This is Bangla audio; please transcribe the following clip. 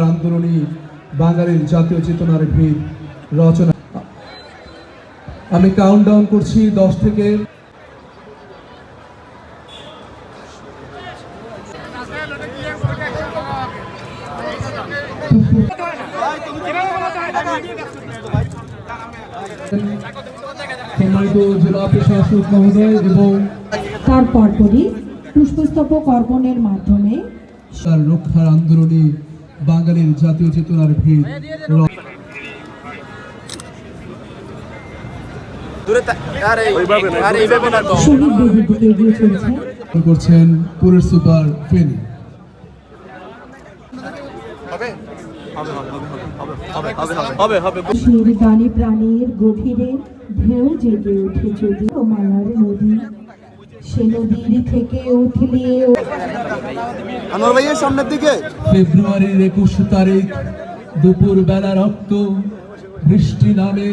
আন্দোলনী বাঙালির জাতীয় চেতনার ভিত রচনা। আমি কাউন্টডাউন করছি 10 থেকে। সম্মানিত জেলা প্রশাসক মহোদয় এবং তার পরপরই পুষ্পস্তবক অর্পণের মাধ্যমে রক্ষার আন্দোলনী বাঙালির জাতীয় চেতনার ভিত শহীদ বেদির দিকে এগিয়ে চলেছে করছেন পুলিশ সুপার ফেনী। গানে প্রাণীর গভীরে ঢেউ জেগে উঠে যদি ও মায়ার নদী, সে নদীর থেকে উঠলে সামনের দিকে ফেব্রুয়ারির 21 তারিখ দুপুর বেলা রক্ত বৃষ্টি নামে